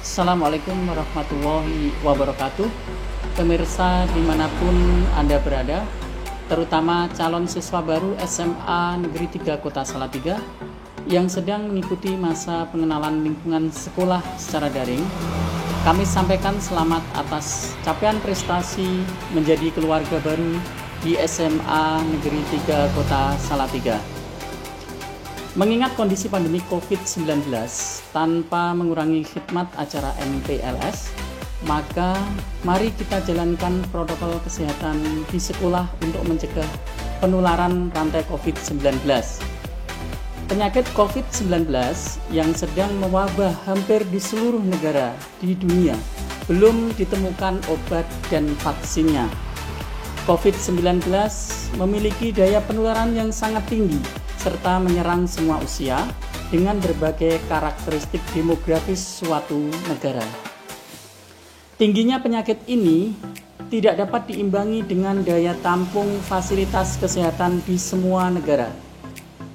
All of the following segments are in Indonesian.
Assalamualaikum warahmatullahi wabarakatuh. Pemirsa dimanapun Anda berada, terutama calon siswa baru SMA Negeri 3 Kota Salatiga yang sedang mengikuti masa pengenalan lingkungan sekolah secara daring, kami sampaikan selamat atas capaian prestasi menjadi keluarga baru di SMA Negeri 3 Kota Salatiga. Mengingat kondisi pandemi COVID-19 tanpa mengurangi khidmat acara MPLS, maka mari kita jalankan protokol kesehatan di sekolah untuk mencegah penularan rantai COVID-19. Penyakit COVID-19 yang sedang mewabah hampir di seluruh negara di dunia belum ditemukan obat dan vaksinnya. COVID-19 memiliki daya penularan yang sangat tinggi serta menyerang semua usia dengan berbagai karakteristik demografis suatu negara. Tingginya penyakit ini tidak dapat diimbangi dengan daya tampung fasilitas kesehatan di semua negara.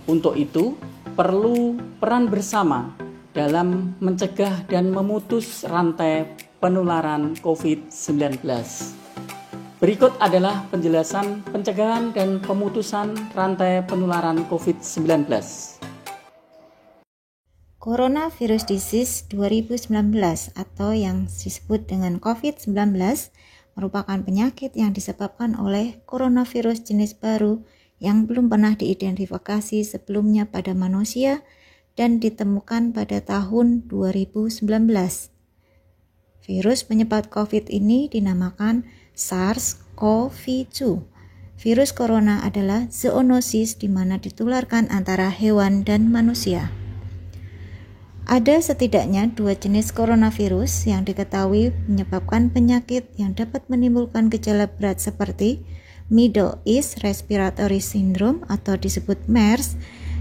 Untuk itu, perlu peran bersama dalam mencegah dan memutus rantai penularan COVID-19. Berikut adalah penjelasan pencegahan dan pemutusan rantai penularan COVID-19. Coronavirus Disease 2019 atau yang disebut dengan COVID-19 merupakan penyakit yang disebabkan oleh coronavirus jenis baru yang belum pernah diidentifikasi sebelumnya pada manusia dan ditemukan pada tahun 2019. Virus penyebab COVID ini dinamakan SARS-CoV-2. Virus corona adalah zoonosis di mana ditularkan antara hewan dan manusia. Ada setidaknya 2 jenis coronavirus yang diketahui menyebabkan penyakit yang dapat menimbulkan gejala berat seperti Middle East Respiratory Syndrome atau disebut MERS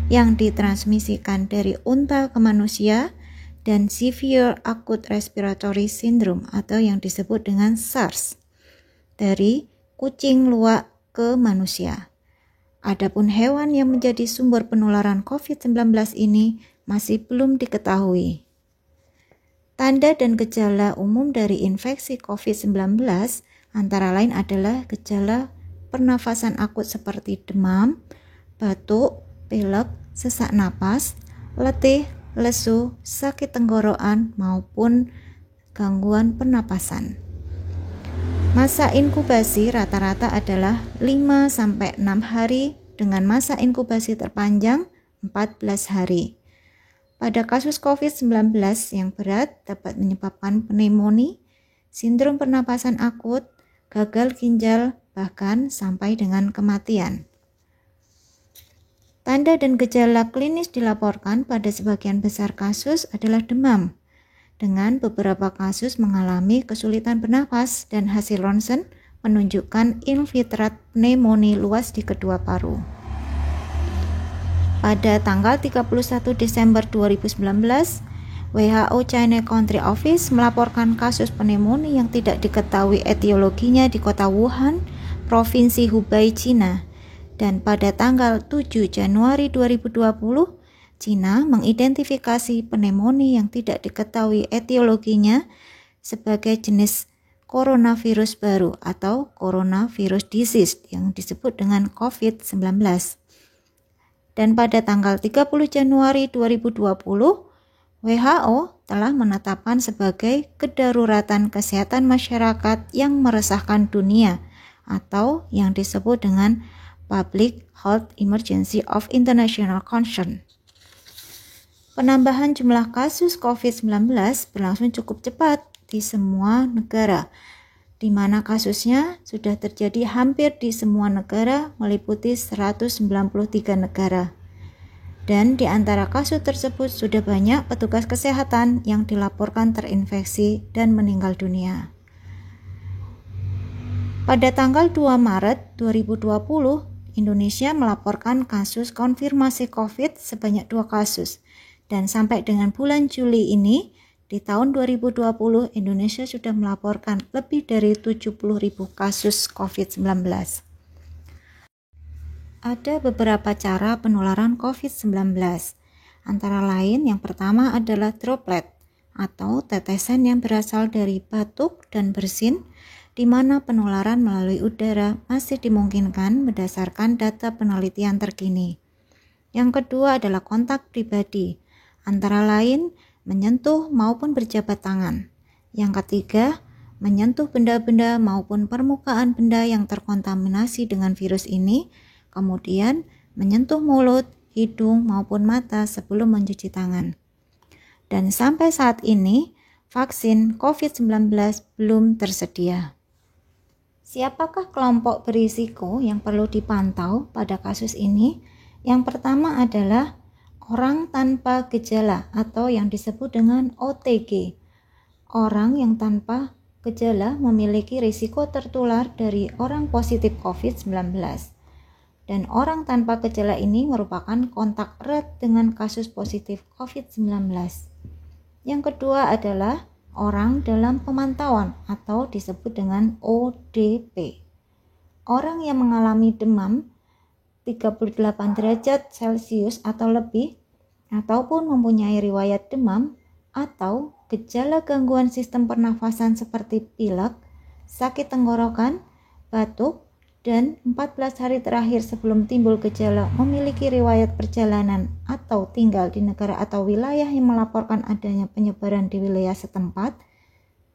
yang ditransmisikan dari unta ke manusia dan Severe Acute Respiratory Syndrome atau yang disebut dengan SARS dari kucing luwak ke manusia. Adapun hewan yang menjadi sumber penularan COVID-19 ini masih belum diketahui. Tanda dan gejala umum dari infeksi COVID-19 antara lain adalah gejala pernafasan akut seperti demam, batuk, pilek, sesak napas, letih, lesu, sakit tenggorokan maupun gangguan pernapasan. Masa inkubasi rata-rata adalah 5-6 hari dengan masa inkubasi terpanjang 14 hari. Pada kasus COVID-19 yang berat dapat menyebabkan pneumonia, sindrom pernapasan akut, gagal ginjal, bahkan sampai dengan kematian. Tanda dan gejala klinis dilaporkan pada sebagian besar kasus adalah demam, dengan beberapa kasus mengalami kesulitan bernapas dan hasil ronsen menunjukkan infiltrat pneumonia luas di kedua paru. Pada tanggal 31 Desember 2019, WHO China Country Office melaporkan kasus pneumonia yang tidak diketahui etiologinya di kota Wuhan, Provinsi Hubei, China. Dan pada tanggal 7 Januari 2020, China mengidentifikasi pneumonia yang tidak diketahui etiologinya sebagai jenis coronavirus baru atau coronavirus disease yang disebut dengan COVID-19. Dan pada tanggal 30 Januari 2020, WHO telah menetapkan sebagai kedaruratan kesehatan masyarakat yang meresahkan dunia atau yang disebut dengan Public Health Emergency of International Concern. Penambahan jumlah kasus COVID-19 berlangsung cukup cepat di semua negara, di mana kasusnya sudah terjadi hampir di semua negara meliputi 193 negara. Dan di antara kasus tersebut sudah banyak petugas kesehatan yang dilaporkan terinfeksi dan meninggal dunia. Pada tanggal 2 Maret 2020, Indonesia melaporkan kasus konfirmasi COVID sebanyak 2 kasus. Dan sampai dengan bulan Juli ini, di tahun 2020, Indonesia sudah melaporkan lebih dari 70.000 kasus COVID-19. Ada beberapa cara penularan COVID-19. Antara lain, yang pertama adalah droplet atau tetesan yang berasal dari batuk dan bersin, di mana penularan melalui udara masih dimungkinkan berdasarkan data penelitian terkini. Yang kedua adalah kontak pribadi, antara lain menyentuh maupun berjabat tangan. Yang ketiga, menyentuh benda-benda maupun permukaan benda yang terkontaminasi dengan virus ini, kemudian menyentuh mulut, hidung maupun mata sebelum mencuci tangan. Dan sampai saat ini, vaksin COVID-19 belum tersedia. Siapakah kelompok berisiko yang perlu dipantau pada kasus ini? Yang pertama adalah orang tanpa gejala atau yang disebut dengan OTG. Orang yang tanpa gejala memiliki risiko tertular dari orang positif COVID-19. Dan orang tanpa gejala ini merupakan kontak erat dengan kasus positif COVID-19. Yang kedua adalah orang dalam pemantauan atau disebut dengan ODP. Orang yang mengalami demam 38 derajat Celcius atau lebih, ataupun mempunyai riwayat demam atau gejala gangguan sistem pernafasan seperti pilek, sakit tenggorokan, batuk, dan 14 hari terakhir sebelum timbul gejala memiliki riwayat perjalanan atau tinggal di negara atau wilayah yang melaporkan adanya penyebaran di wilayah setempat,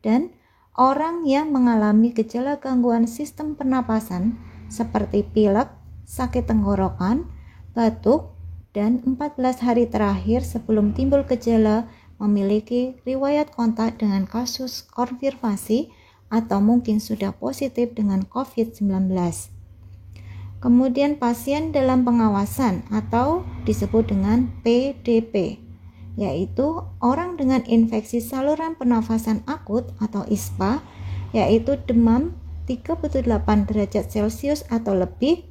dan orang yang mengalami gejala gangguan sistem pernapasan seperti pilek, sakit tenggorokan, batuk, dan 14 hari terakhir sebelum timbul gejala memiliki riwayat kontak dengan kasus konfirmasi atau mungkin sudah positif dengan COVID-19. Kemudian pasien dalam pengawasan atau disebut dengan PDP, yaitu orang dengan infeksi saluran pernafasan akut atau ISPA, yaitu demam 38 derajat Celcius atau lebih,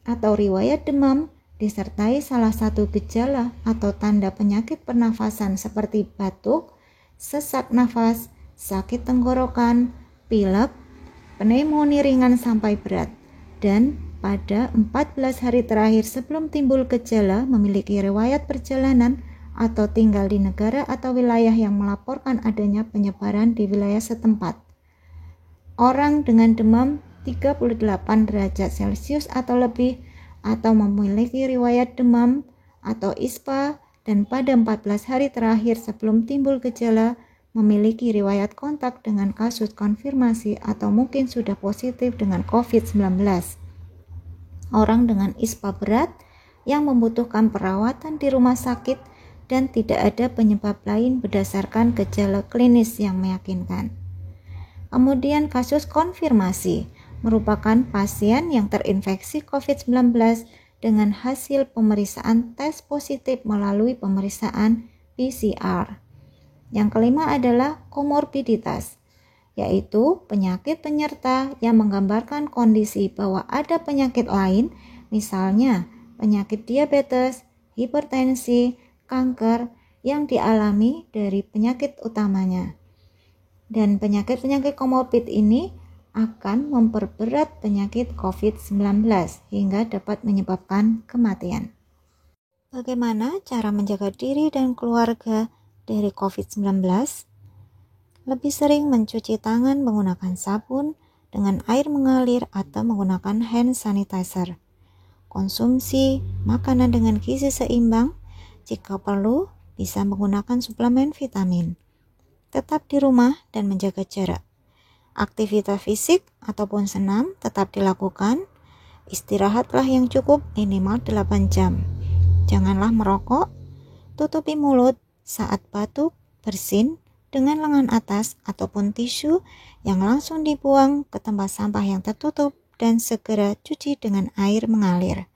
atau riwayat demam disertai salah satu gejala atau tanda penyakit pernafasan seperti batuk, sesak nafas, sakit tenggorokan, pilek, pneumonia ringan sampai berat, dan pada 14 hari terakhir sebelum timbul gejala memiliki riwayat perjalanan atau tinggal di negara atau wilayah yang melaporkan adanya penyebaran di wilayah setempat. Orang dengan demam 38 derajat Celcius atau lebih, atau memiliki riwayat demam atau ISPA, dan pada 14 hari terakhir sebelum timbul gejala memiliki riwayat kontak dengan kasus konfirmasi atau mungkin sudah positif dengan COVID-19. Orang dengan ISPA berat yang membutuhkan perawatan di rumah sakit dan tidak ada penyebab lain berdasarkan gejala klinis yang meyakinkan. Kemudian kasus konfirmasi merupakan pasien yang terinfeksi COVID-19 dengan hasil pemeriksaan tes positif melalui pemeriksaan PCR. Yang kelima adalah komorbiditas, yaitu penyakit penyerta yang menggambarkan kondisi bahwa ada penyakit lain, misalnya penyakit diabetes, hipertensi, kanker yang dialami dari penyakit utamanya. Dan penyakit-penyakit komorbid ini akan memperberat penyakit COVID-19 hingga dapat menyebabkan kematian. Bagaimana cara menjaga diri dan keluarga dari COVID-19? Lebih sering mencuci tangan menggunakan sabun dengan air mengalir atau menggunakan hand sanitizer. Konsumsi makanan dengan gizi seimbang, jika perlu bisa menggunakan suplemen vitamin. Tetap di rumah dan menjaga jarak. Aktivitas fisik ataupun senam tetap dilakukan. Istirahatlah yang cukup minimal 8 jam. Janganlah merokok. Tutupi mulut saat batuk, bersin dengan lengan atas ataupun tisu yang langsung dibuang ke tempat sampah yang tertutup dan segera cuci dengan air mengalir.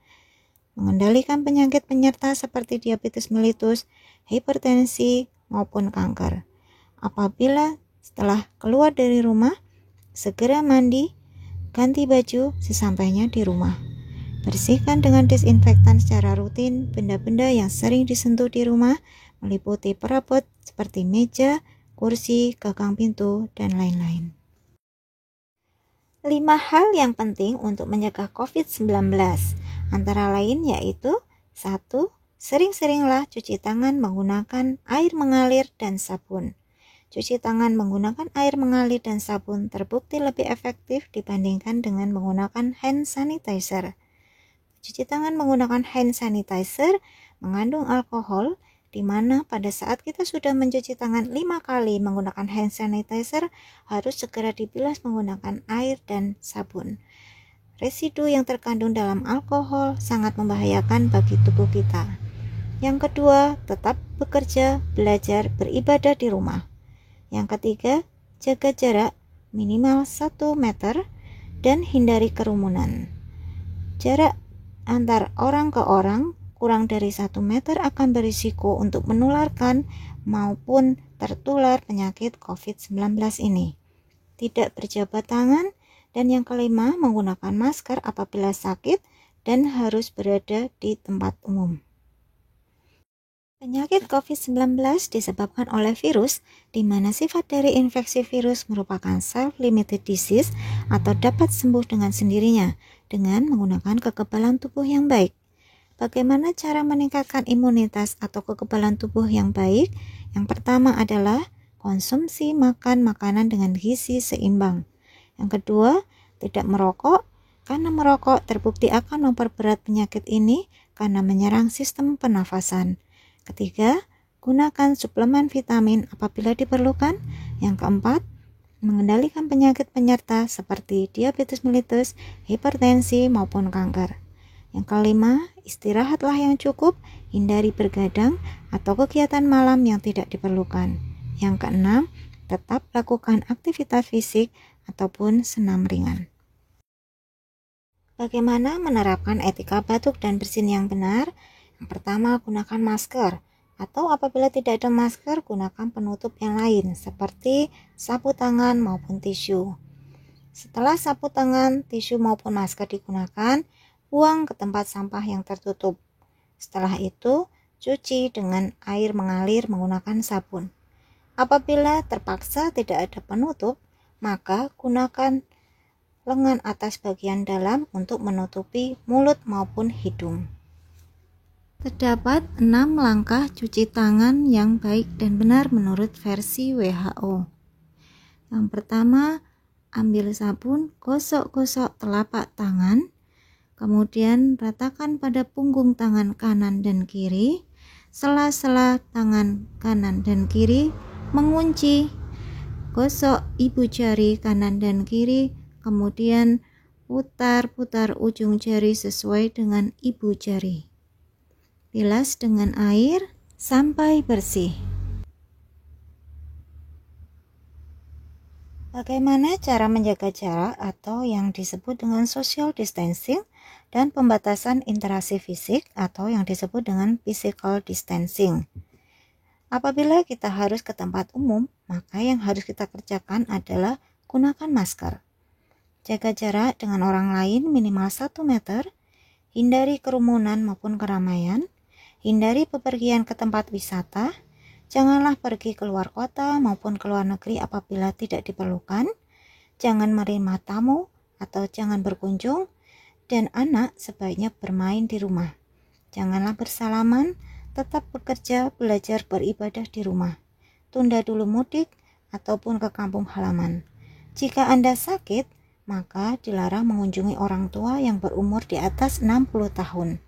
Mengendalikan penyakit penyerta seperti diabetes mellitus, hipertensi, maupun kanker. Apabila setelah keluar dari rumah, segera mandi, ganti baju sesampainya di rumah. Bersihkan dengan disinfektan secara rutin benda-benda yang sering disentuh di rumah, meliputi perabot seperti meja, kursi, gagang pintu, dan lain-lain. 5 hal yang penting untuk mencegah COVID-19 antara lain yaitu 1. Sering-seringlah cuci tangan menggunakan air mengalir dan sabun. Cuci tangan menggunakan air mengalir dan sabun terbukti lebih efektif dibandingkan dengan menggunakan hand sanitizer. Cuci tangan menggunakan hand sanitizer mengandung alkohol, di mana pada saat kita sudah mencuci tangan 5 kali menggunakan hand sanitizer, harus segera dibilas menggunakan air dan sabun. Residu yang terkandung dalam alkohol sangat membahayakan bagi tubuh kita. Yang kedua, tetap bekerja, belajar, beribadah di rumah. Yang ketiga, jaga jarak minimal 1 meter dan hindari kerumunan. Jarak antar orang ke orang kurang dari 1 meter akan berisiko untuk menularkan maupun tertular penyakit COVID-19 ini. Tidak berjabat tangan, dan yang kelima, menggunakan masker apabila sakit dan harus berada di tempat umum. Penyakit COVID-19 disebabkan oleh virus, di mana sifat dari infeksi virus merupakan self-limited disease atau dapat sembuh dengan sendirinya dengan menggunakan kekebalan tubuh yang baik. Bagaimana cara meningkatkan imunitas atau kekebalan tubuh yang baik? Yang pertama adalah konsumsi makan makanan dengan gizi seimbang. Yang kedua, tidak merokok, karena merokok terbukti akan memperberat penyakit ini karena menyerang sistem pernafasan. Ketiga, gunakan suplemen vitamin apabila diperlukan. Yang keempat, mengendalikan penyakit penyerta seperti diabetes mellitus, hipertensi, maupun kanker. Yang kelima, istirahatlah yang cukup, hindari bergadang atau kegiatan malam yang tidak diperlukan. Yang keenam, tetap lakukan aktivitas fisik ataupun senam ringan. Bagaimana menerapkan etika batuk dan bersin yang benar? Yang pertama, gunakan masker, atau apabila tidak ada masker, gunakan penutup yang lain seperti sapu tangan maupun tisu. Setelah sapu tangan, tisu maupun masker digunakan, buang ke tempat sampah yang tertutup. Setelah itu, cuci dengan air mengalir menggunakan sabun. Apabila terpaksa tidak ada penutup, maka gunakan lengan atas bagian dalam untuk menutupi mulut maupun hidung. Terdapat 6 langkah cuci tangan yang baik dan benar menurut versi WHO. Yang pertama, ambil sabun, gosok-gosok telapak tangan, kemudian ratakan pada punggung tangan kanan dan kiri, sela-sela tangan kanan dan kiri, mengunci, gosok ibu jari kanan dan kiri, kemudian putar-putar ujung jari sesuai dengan ibu jari. Bilas dengan air sampai bersih. Bagaimana cara menjaga jarak atau yang disebut dengan social distancing dan pembatasan interaksi fisik atau yang disebut dengan physical distancing? Apabila kita harus ke tempat umum, maka yang harus kita kerjakan adalah gunakan masker. Jaga jarak dengan orang lain minimal 1 meter, hindari kerumunan maupun keramaian, hindari bepergian ke tempat wisata, janganlah pergi keluar kota maupun ke luar negeri apabila tidak diperlukan, jangan menerima tamu atau jangan berkunjung, dan anak sebaiknya bermain di rumah. Janganlah bersalaman, tetap bekerja, belajar, beribadah di rumah. Tunda dulu mudik ataupun ke kampung halaman. Jika Anda sakit, maka dilarang mengunjungi orang tua yang berumur di atas 60 tahun.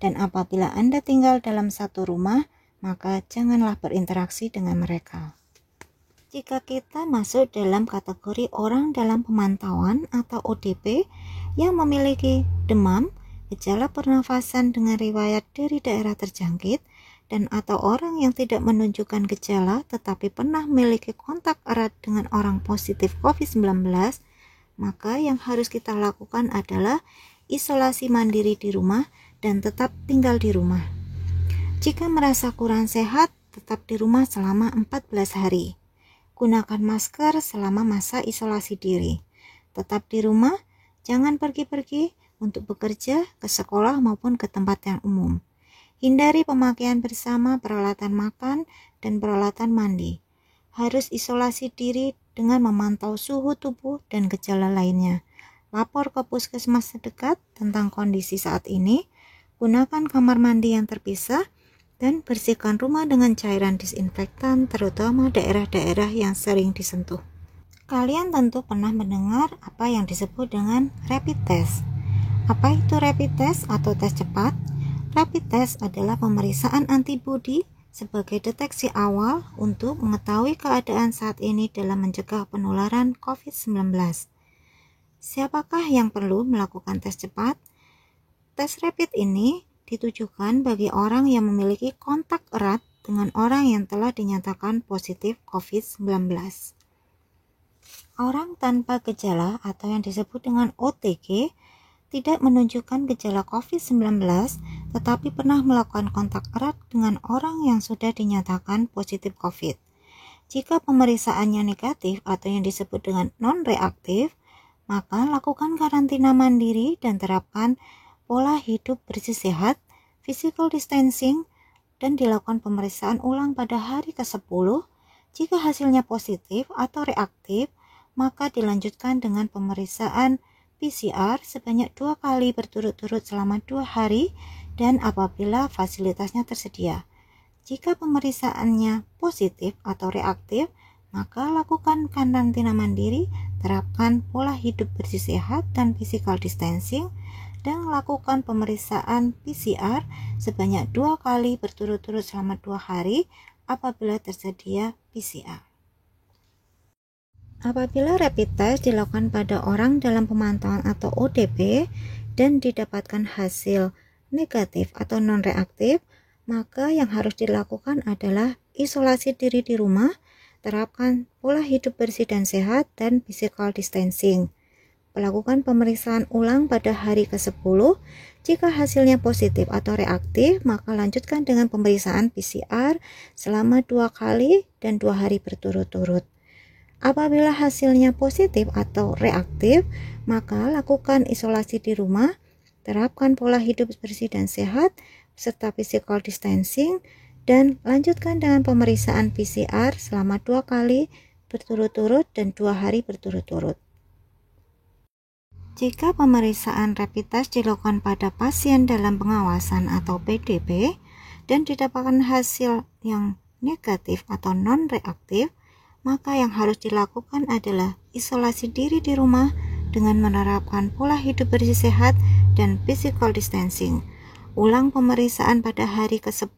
Dan apabila Anda tinggal dalam satu rumah, maka janganlah berinteraksi dengan mereka. Jika kita masuk dalam kategori orang dalam pemantauan atau ODP yang memiliki demam, gejala pernafasan dengan riwayat dari daerah terjangkit, dan atau orang yang tidak menunjukkan gejala tetapi pernah memiliki kontak erat dengan orang positif COVID-19, maka yang harus kita lakukan adalah isolasi mandiri di rumah dan tetap tinggal di rumah. Jika merasa kurang sehat, tetap di rumah selama 14 hari. Gunakan masker selama masa isolasi diri. Tetap di rumah, jangan pergi-pergi untuk bekerja, ke sekolah maupun ke tempat yang umum. Hindari pemakaian bersama peralatan makan dan peralatan mandi. Harus isolasi diri dengan memantau suhu tubuh dan gejala lainnya. Lapor ke puskesmas terdekat tentang kondisi saat ini. Gunakan kamar mandi yang terpisah, dan bersihkan rumah dengan cairan disinfektan, terutama daerah-daerah yang sering disentuh. Kalian tentu pernah mendengar apa yang disebut dengan rapid test. Apa itu rapid test atau tes cepat? Rapid test adalah pemeriksaan antibodi sebagai deteksi awal untuk mengetahui keadaan saat ini dalam mencegah penularan COVID-19. Siapakah yang perlu melakukan tes cepat? Tes rapid ini ditujukan bagi orang yang memiliki kontak erat dengan orang yang telah dinyatakan positif COVID-19. Orang tanpa gejala atau yang disebut dengan OTG tidak menunjukkan gejala COVID-19 tetapi pernah melakukan kontak erat dengan orang yang sudah dinyatakan positif COVID. Jika pemeriksaannya negatif atau yang disebut dengan non-reaktif, maka lakukan karantina mandiri dan terapkan pola hidup bersih sehat, physical distancing, dan dilakukan pemeriksaan ulang pada hari ke-10. Jika hasilnya positif atau reaktif, maka dilanjutkan dengan pemeriksaan PCR sebanyak 2 kali berturut-turut selama 2 hari dan apabila fasilitasnya tersedia. Jika pemeriksaannya positif atau reaktif, maka lakukan karantina mandiri, terapkan pola hidup bersih sehat dan physical distancing, dan lakukan pemeriksaan PCR sebanyak 2 kali berturut-turut selama 2 hari apabila tersedia PCR. Apabila rapid test dilakukan pada orang dalam pemantauan atau ODP dan didapatkan hasil negatif atau non-reaktif, maka yang harus dilakukan adalah isolasi diri di rumah, terapkan pola hidup bersih dan sehat, dan physical distancing. Lakukan pemeriksaan ulang pada hari ke-10. Jika hasilnya positif atau reaktif, maka lanjutkan dengan pemeriksaan PCR selama 2 kali dan 2 hari berturut-turut. Apabila hasilnya positif atau reaktif, maka lakukan isolasi di rumah, terapkan pola hidup bersih dan sehat, serta physical distancing, dan lanjutkan dengan pemeriksaan PCR selama 2 kali berturut-turut dan 2 hari berturut-turut. Jika pemeriksaan rapid test dilakukan pada pasien dalam pengawasan atau PDP dan didapatkan hasil yang negatif atau non-reaktif, maka yang harus dilakukan adalah isolasi diri di rumah dengan menerapkan pola hidup bersih sehat dan physical distancing. Ulang pemeriksaan pada hari ke-10.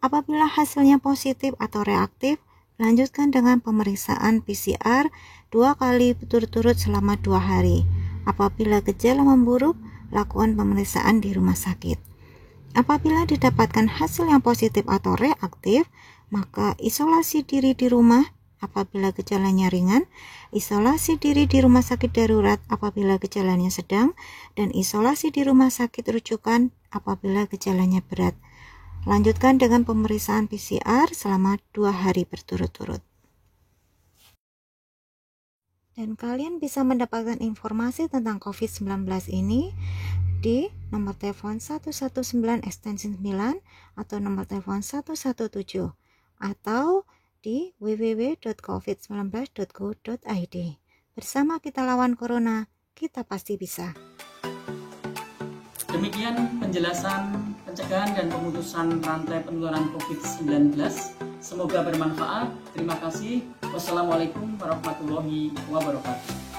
Apabila hasilnya positif atau reaktif, lanjutkan dengan pemeriksaan PCR 2 kali berturut-turut selama 2 hari. Apabila gejala memburuk, lakukan pemeriksaan di rumah sakit. Apabila didapatkan hasil yang positif atau reaktif, maka isolasi diri di rumah apabila gejalanya ringan, isolasi diri di rumah sakit darurat apabila gejalanya sedang, dan isolasi di rumah sakit rujukan apabila gejalanya berat. Lanjutkan dengan pemeriksaan PCR selama 2 hari berturut-turut. Dan kalian bisa mendapatkan informasi tentang COVID-19 ini di nomor telepon 119 ekstensi 9 atau nomor telepon 117 atau di www.covid19.go.id. Bersama kita lawan Corona, kita pasti bisa. Demikian penjelasan pencegahan dan pemutusan rantai penularan COVID-19. Semoga bermanfaat. Terima kasih. Wassalamualaikum warahmatullahi wabarakatuh.